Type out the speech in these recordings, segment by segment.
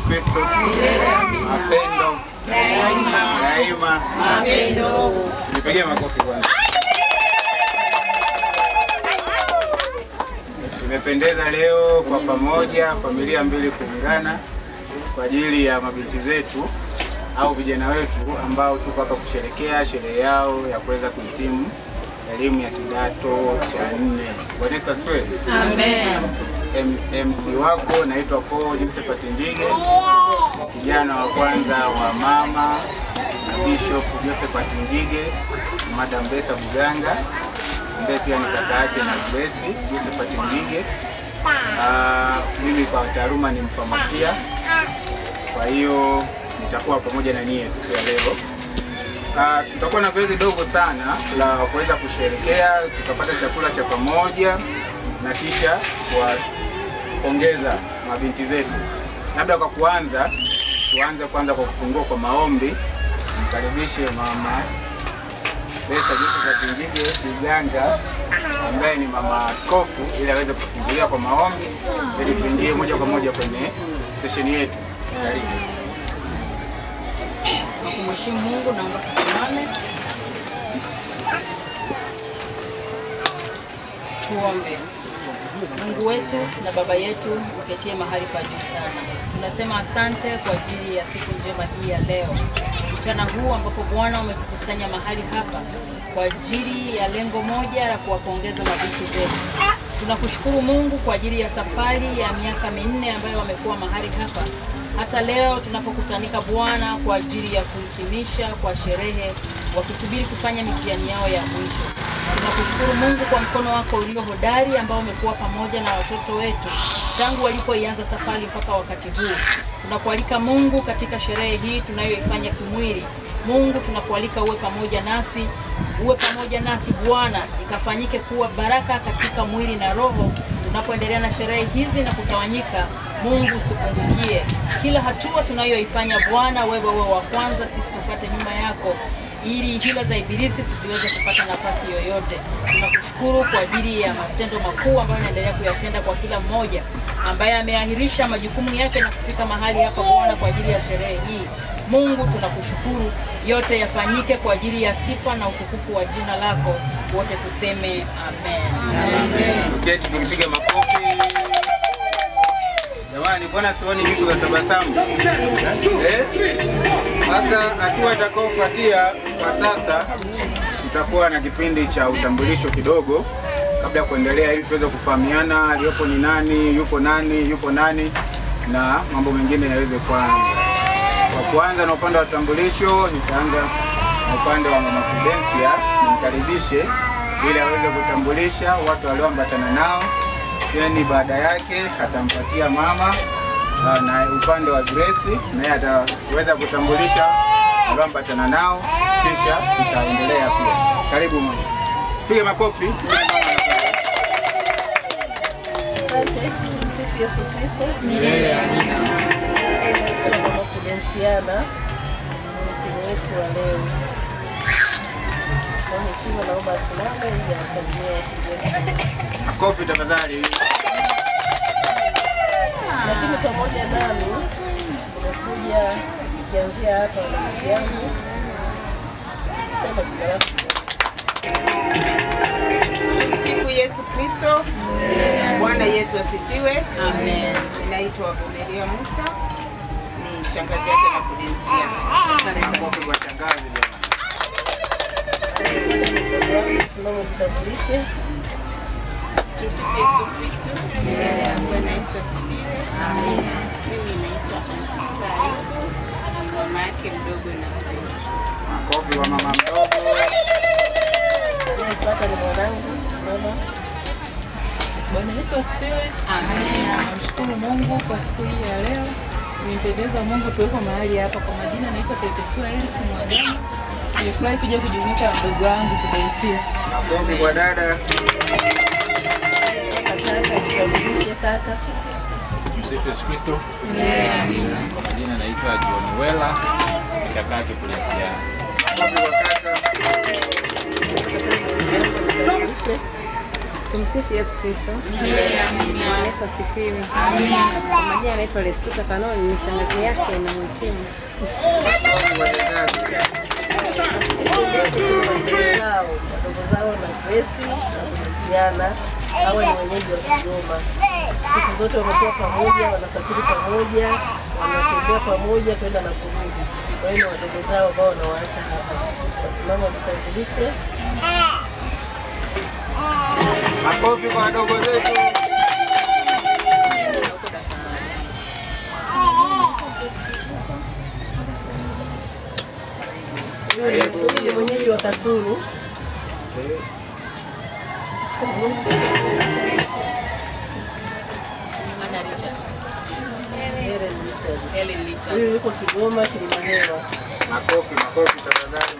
Kristo. Mapendo daima. Mapendo. Nipigie makofi kwanza. Tumependeza leo kwa pamoja, familia mbili kuungana kwa ajili ya mabinti zetu au vijana wetu ambao tuko hapa kusherehekea sherehe yao ya kuweza kuhitimu elimu ya kidato cha 4. Bwana Yesu asifiwe. Amen. MC wako naitwa Paul Josephat Njige, kijana wa kwanza wa mama na Bishop Josephat Njige, Madam Besa Buganga, ambaye pia ni kaka yake na Grace Josephat Njige. Mimi kwa taaluma ni mfamasia, kwa hiyo nitakuwa pamoja na nyie siku ya leo. Tutakuwa na zoezi dogo sana la kuweza kusherehekea, tutapata chakula cha pamoja na kisha kuongeza mabinti zetu. Labda kwa kuanza, tuanze kwanza kwa kufungua kwa maombi. Mkaribishe mama Besa Josephat Njige Buganga ambaye ni mama askofu ili aweze kufungulia kwa maombi ili tuingie moja kwa moja kwenye session yetu. Karibu. Kwa kumheshimu Mungu naomba tusimame. Tuombe. Mungu wetu na Baba yetu uketie mahali pa juu sana, tunasema asante kwa ajili ya siku njema hii ya leo, mchana huu ambapo Bwana umetukusanya mahali hapa kwa ajili ya lengo moja la kuwapongeza mabinti zetu. Tunakushukuru Mungu kwa ajili ya safari ya miaka 4 ambayo wamekuwa mahali hapa, hata leo tunapokutanika Bwana kwa ajili ya kuhitimisha kwa sherehe, wakisubiri kufanya mitihani yao ya mwisho. Tunakushukuru Mungu kwa mkono wako ulio hodari ambao umekuwa pamoja na watoto wetu tangu walipoianza safari mpaka wakati huu. Tunakualika Mungu katika sherehe hii tunayoifanya kimwili. Mungu tunakualika uwe pamoja nasi Bwana, ikafanyike kuwa baraka katika mwili na roho tunapoendelea na sherehe hizi na kutawanyika. Mungu usitupungukie kila hatua tunayoifanya Bwana, wewe wa kwanza, sisi tufuate nyuma yako ili hila za ibilisi zisiweze kupata nafasi yoyote. Tunakushukuru kwa ajili ya matendo makuu ambayo yanaendelea kuyatenda kwa kila mmoja ambaye ameahirisha majukumu yake na kufika mahali hapa Bwana kwa ajili ya sherehe hii. Mungu tunakushukuru, yote yafanyike kwa ajili ya sifa na utukufu wa jina lako. Wote tuseme amen. Amen. Tuketi tukipiga makofi. Jamani, mbona sioni nyuso za tabasamu? Sasa hatua itakayofuatia kwa sasa tutakuwa na kipindi cha utambulisho kidogo kabla ya kuendelea, ili tuweze kufahamiana aliyopo ni nani, yupo nani na mambo mengine yaweze kuanza. Kwa kuanza na upande wa utambulisho, nitaanza na upande wa mama Prudensia. Nimkaribishe ili aweze kutambulisha watu walioambatana nao. Then baada yake atampatia mama na upande wa Grace naye ataweza kutambulisha walioambatana nao, kisha tutaendelea pia. Karibu mama. Piga makofi. Asante. Msifu Yesu Kristo. Mama Prudensia timu wetu wa leo. Kwa heshima naomba asimame ili asalimie wageni. Makofi tafadhali. Lakini pamoja nami nimekuja kianzia hapa na rafiki yangu. Sema jina lako. Msifu Yesu Kristo. Bwana Yesu asifiwe. Amen. Naitwa Vumilia Musa, ni shangazi yake na Prudensia. Makofi kwa shangazi jamani. Simama tutambulishe. Tumsifu Yesu Kristo. Bwana Yesu asifiwe. Amen. Mimi naitwa Ansita, ni mama yake mdogo na Prudensia. Makofi kwa mama mdogo. Nifuata ni mwanangu, simama. Bwana Yesu asifiwe. Amen. Namshukuru Mungu kwa siku hii ya leo. Nimependeza Mungu tuwepo mahali hapa. Kwa majina naitwa Perpetua Eric Mwadamu. Nimefurahi kuja kujumuika na mdogo wangu Prudensia. Makofi kwa dada. Kaka, tutambulishe kaka. Msifu Yesu Kristo. Kwa majina naitwa John Wela, ni kaka yake Prudensia. Makofi kwa kaka. Tumsifu Yesu Kristo. Amina. Yesu asifiwe. Kwa majina anaitwa Lestuta Kanoni, ni shangazi yake na mhitimu. Wadogo zao na Grace na Luciana, hawa ni wenyeji wa Kigoma. Siku zote wamekuwa pamoja, wanasafiri pamoja, wanatembea pamoja kwenda na kurudi. Kwa hiyo wadogo zao ambao wanawaacha hapa, wasimama wajitambulishe. Makofi kwa wadogo zetu. Huyu ni mwenyeji wa Kasulu. Ana Richard. Helen Richard. Huyu yuko Kigoma, Kilimanjaro. Makofi tafadhali.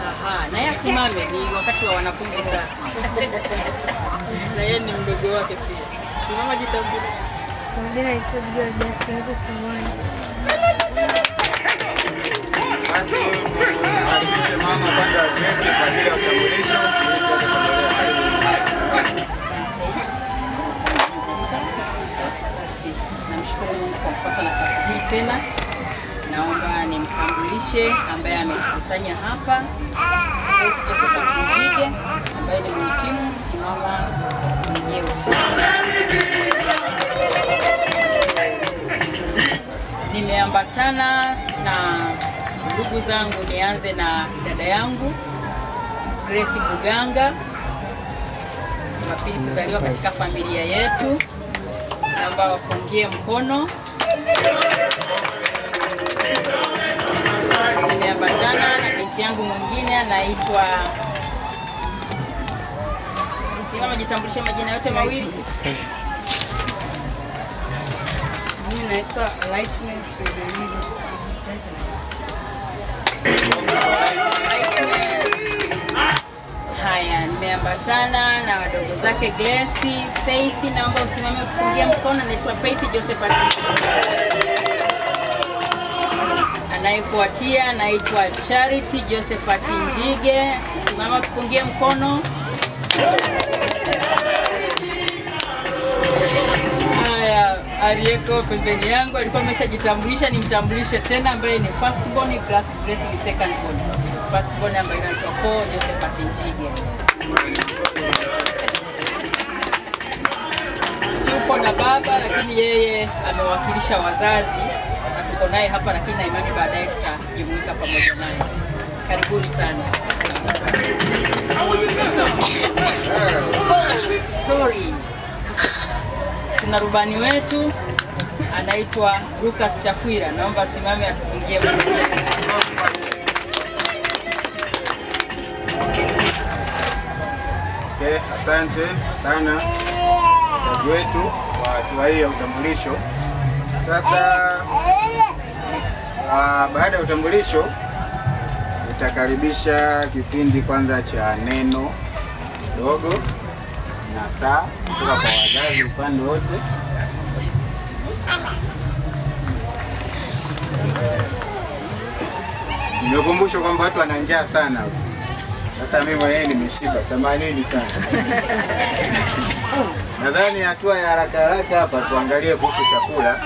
Aha, na yeye asimame, ni wakati wa wanafunzi sasa. Na yeye ni mdogo wake pia. Simama jitambulishe. Mwingine alikuwa Justin Kumwani. Basi tukaribishe mama upande wa Grace kwa ajili ya utambulisho. Basi namshukuru Mungu kwa kupata nafasi hii tena. Naomba nimtambulishe ambaye amekusanya hapa, Grace Josephat Njige ambaye ni mhitimu. Simama mwenyewe. Nimeambatana na ndugu zangu. Nianze na dada yangu Grace Buganga, wa pili kuzaliwa katika familia yetu. Naomba wapungie mkono. Nimeambatana na binti yangu mwingine anaitwa, simama jitambulishe majina yote mawili. Mimi naitwa Lightness Severino. Haya, nimeambatana na wadogo zake Grace, Faith. Naomba usimame utupungie mkono. Anaitwa Faith Josephat. Anayefuatia anaitwa Charity Josephat Njige. Simama tupungie mkono. Haya, aliyeko pembeni yangu alikuwa ameshajitambulisha, nimtambulishe tena, ambaye ni first born plus Grace ni second born. First born ambaye anaitwa Paul Josephat Njige. Tupo na baba, lakini yeye amewakilisha wazazi na tuko naye hapa, lakini na imani baadaye tutajumuika pamoja naye. Karibuni sana. Sorry. Tuna rubani wetu anaitwa Lucas Chafwira. Naomba asimame atupungie mkono. Okay, asante sana wazazi wetu kwa hatua hii ya utambulisho. Sasa baada ya utambulisho nitakaribisha kipindi kwanza cha neno dogo na saa kutoka kwa wazazi upande wote. Nimekumbusha kwamba watu wana njaa sana. Sasa mimi mwenyewe nimeshiba, samanini sana. Nadhani hatua ya haraka hapa tuangalie kuhusu chakula.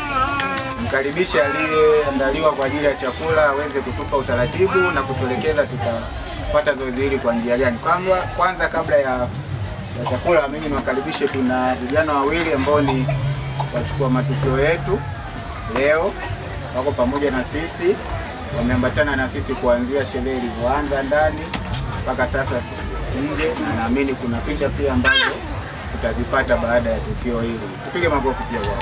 Mkaribisha aliyeandaliwa kwa ajili ya chakula aweze kutupa utaratibu na kutuelekeza tutapata zoezi hili kwa njia gani. Kwanza kabla ya chakula, mimi niwakaribishe, tuna vijana wawili ambao ni wachukua matukio yetu leo, wako pamoja na sisi, wameambatana na sisi kuanzia sherehe ilivyoanza ndani mpaka sasa nje, na naamini kuna picha pia ambazo tutazipata baada ya tukio hili. Tupige makofi pia wao.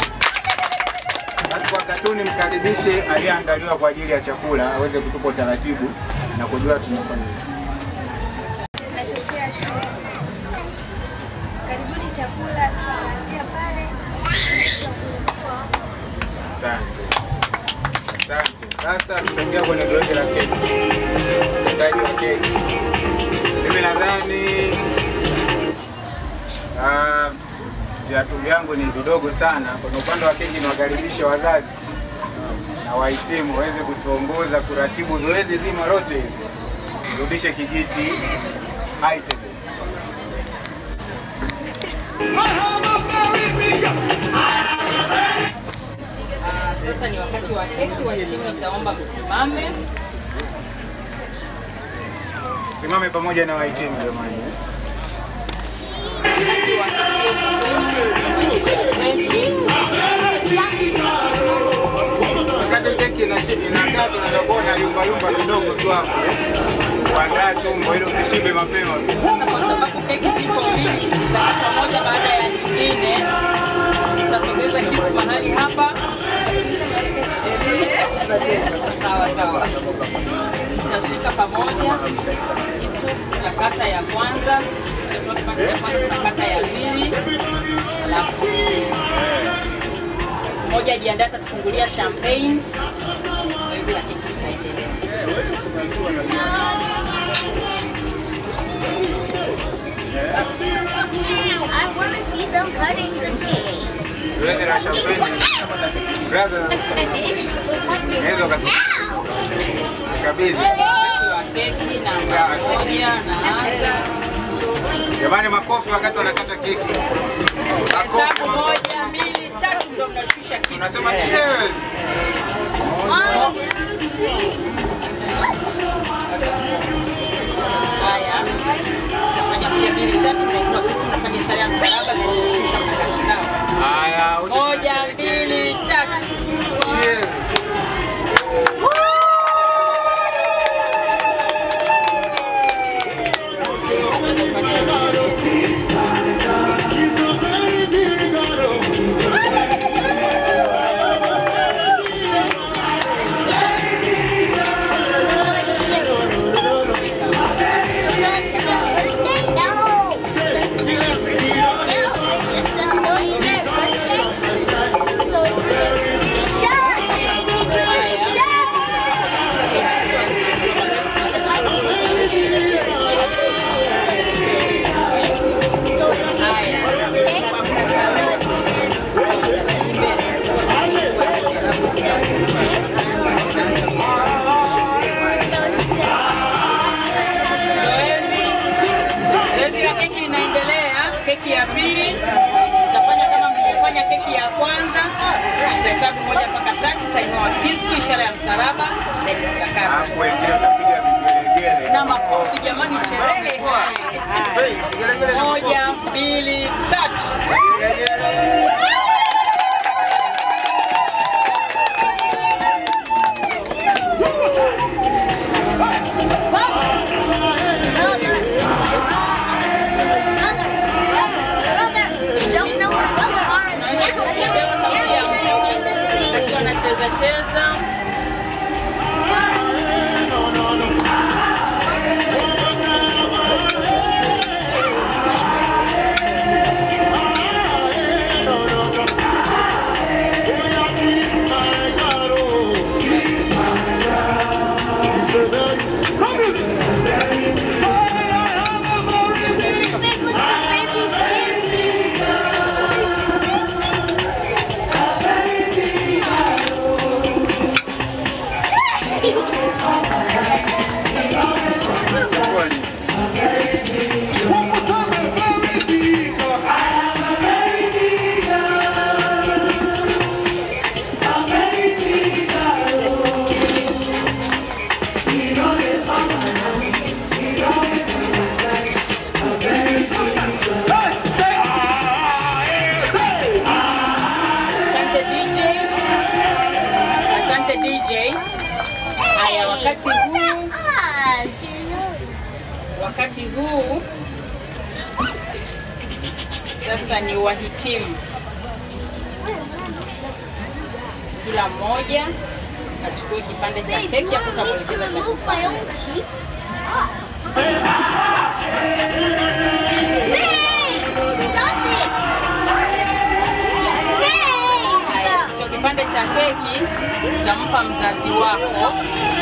Basi kwa katuni mkaribishe aliyeandaliwa kwa ajili ya chakula aweze kutupa utaratibu na kujua tunafanya nini. Karibuni chakula kuanzia pale. Asante. Sasa tutaingia kwenye zoezi la keki. Utendaji wa keki. Mimi nadhani viatu vyangu ni vidogo sana. Kwa upande wa keki niwakaribishe wazazi na wahitimu waweze kutuongoza kuratibu zoezi zima lote hili. Rudishe kijiti high table. Sasa ni wakati wa keki. Wahitimu nitaomba msimame. Simame pamoja na wahitimu jamani. Wakati keki inakaa tunatakuwa na yumba kidogo tu hapo. Kuandaa tumbo ili usishibe mapema. Sasa kwa sababu keki ziko mbili, tutakata moja baada ya nyingine. Tutasogeza kisu mahali hapa. Sawa. Tutashika pamoja. Kisu tunakata ya kwanza. Tunakata ya pili. Alafu moja ajiandaa tufungulia champagne. Zoezi la keki litaendelea. I want to see them cutting the cake. Zoezi la champagne. Brother. Nezo kabisa. Wa keki na moja naanza. Jamani, makofi wakati wanakata keki. Makofi 1, 2, 3 ndio mnashusha kisu. Tunasema cheers. Haya. Nafanya 1, 2, 3 na kisu nafanya ishara ya msalaba na kushusha mbaraka zao. Haya, 1, 2, 3. Cheers. Keki ya pili tutafanya kama mlivyofanya keki ya kwanza. Tutahesabu 1 mpaka 3, tutainua kisu ishara ya msalaba na tutakata. Hapo wengine utapiga vigelegele. Na makofi jamani, sherehe. 1, 2, 3. Cheza. DJ. Haya, wakati huu sasa ni wahitimu, kila mmoja achukue kipande cha keki hapo tutamwelekeza cha kufanya. Kipande cha keki utampa mzazi wako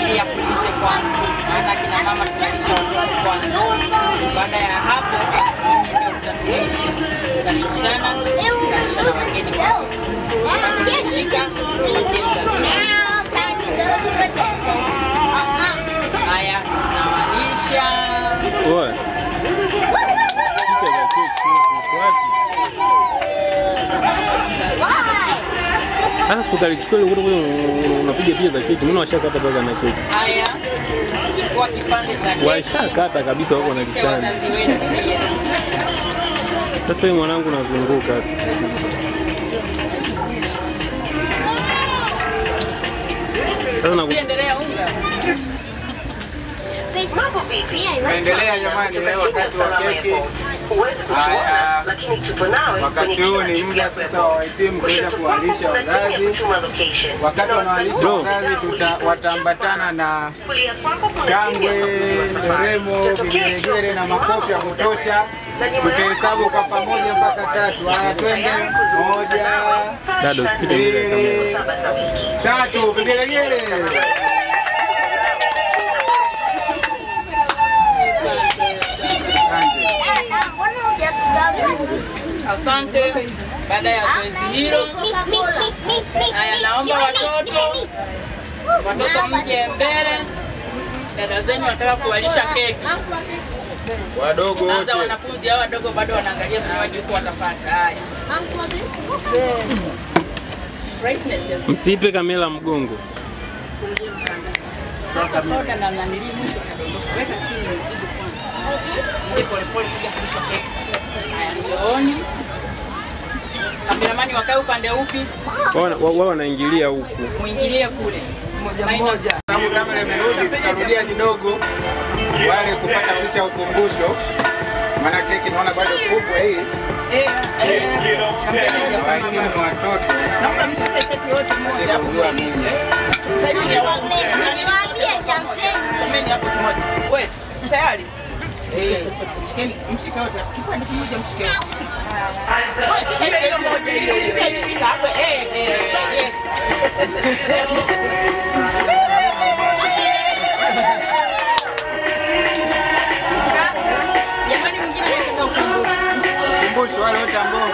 ili akulishe kwanza, maana kina mama tunalisha watoto kwanza. Baada ya hapo mimi ndio nitatulisha, tutalishana wageni wako. Shika, Oe. Picha za keki huko wapi? Sasa sukari chukua ile unapiga picha za keki. Mbona washakata mpaka na keki? Haya. Chukua kipande cha keki. Washakata kabisa wako na kitanda. Sasa wewe mwanangu unazunguka. Sasa na Siendelea unga. Naendelea jamani, leo wakati wa keki. Haya, wakati huu ni muda sasa wa wahitimu kuja kuwalisha wazazi. Wakati wanawalisha wazazi wataambatana na shangwe, nderemo, vigelegele na makofi ya kutosha. Tutahesabu kwa pamoja mpaka 3. Haya, twende. 1, 2, 3, vigelegele. Asante. Baada ya zoezi hilo, haya, naomba watoto mje mbele. Dada zenu wanataka kuwalisha keki. Wadogo wote. Sasa wanafunzi hao wadogo bado wanaangalia vinywaji huko watapata. Haya. Brightness, yes. Msipe kamera mgongo. Sasa soda na nanili mwisho weka chini mzigo kwanza. Ndipo pole kuja kulisha keki. Haya, njooni. Kameramani wakae upande upi? Wao wanaingilia huku. Muingilie kule. Moja. Sababu kamera imerudi, tutarudia kidogo wale kupata picha ya ukumbusho. Maana keki naona bado kubwa hii. Wahitimu watoto. Naomba mshike keki yote moja hapo kuonyesha. Sasa hivi ya wangu. Someni hapo kimoja. Wewe, tayari? Shikeni, mshike yote. Kipande kimoja mshike yote. Wewe shika hiyo moja hiyo. Shika hapo. Yes. Jamani, mwingine anataka Ukumbusho wale wote ambao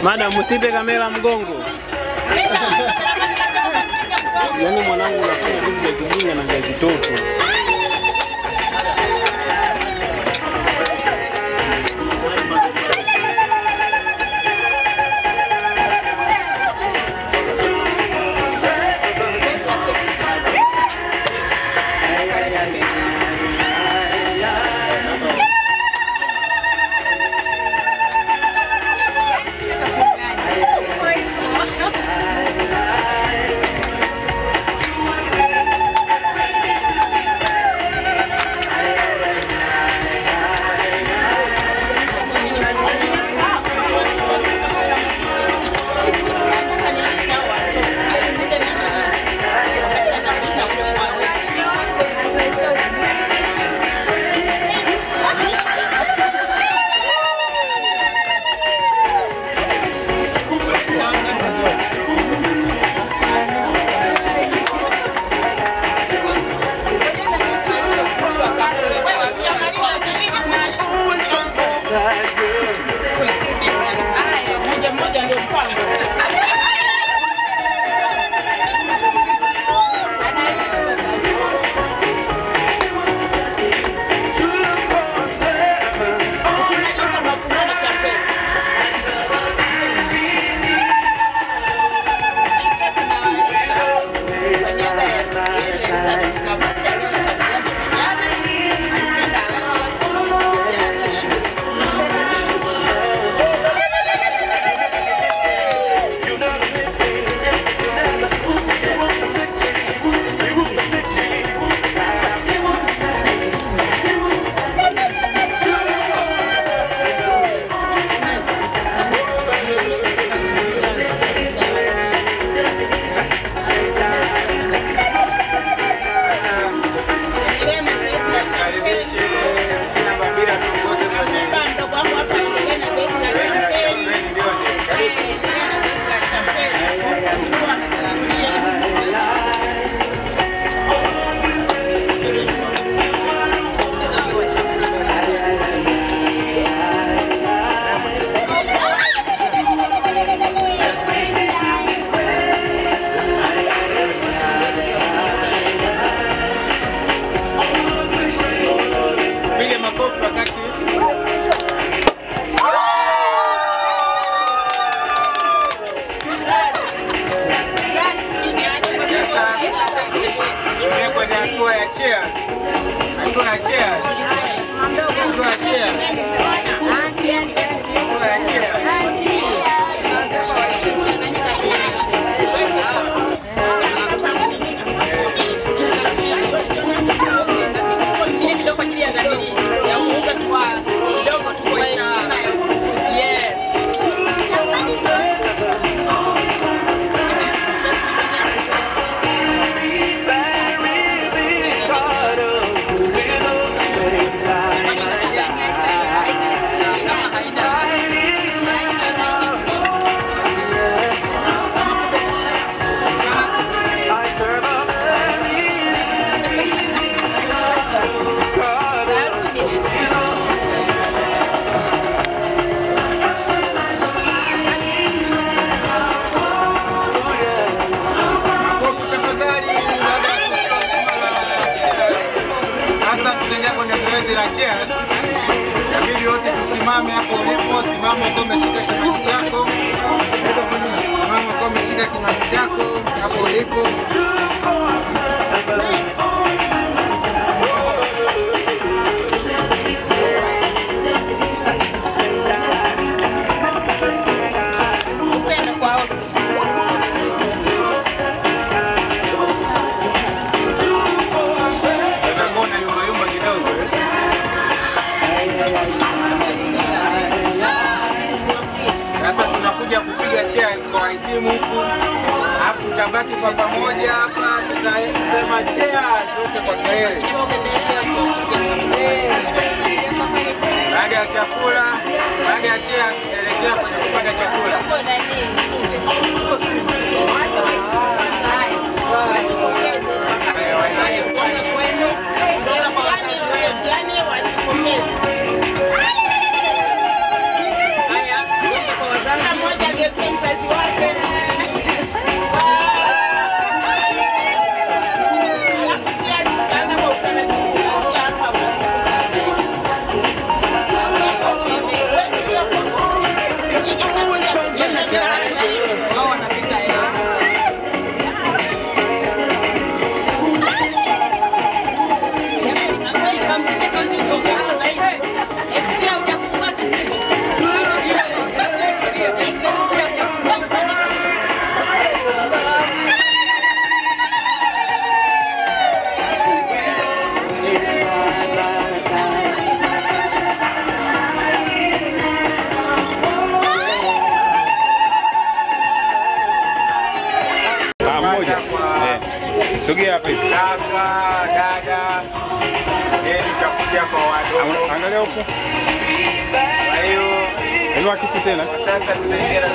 Madam, usipe kamera mgongo. Yaani mwanangu unafanya vitu vya kijinga na vya kitoto. Mungu ya cheers. Mungu ya cheers. Mungu ya cheers. Inabidi wote tusimame hapo ulipo, simama uko umeshika kinywaji chako. Simama uko umeshika kinywaji chako hapo ulipo. Upendo kwa wote. Unaona yumba kidogo. Sasa tunakuja kupiga cheers kwa wahitimu huku. Alafu tutabaki kwa pamoja hapa, tutasema cheers wote kwa kelele. Baada ya chakula, baada ya cheers tutaelekea kwenye kupata chakula. Sogea hapa hivi. Kaka, dada. Tutakuja kwa wadogo. Angalia huko. Kwa hiyo, Inua kisu tena. sasa tunaingia na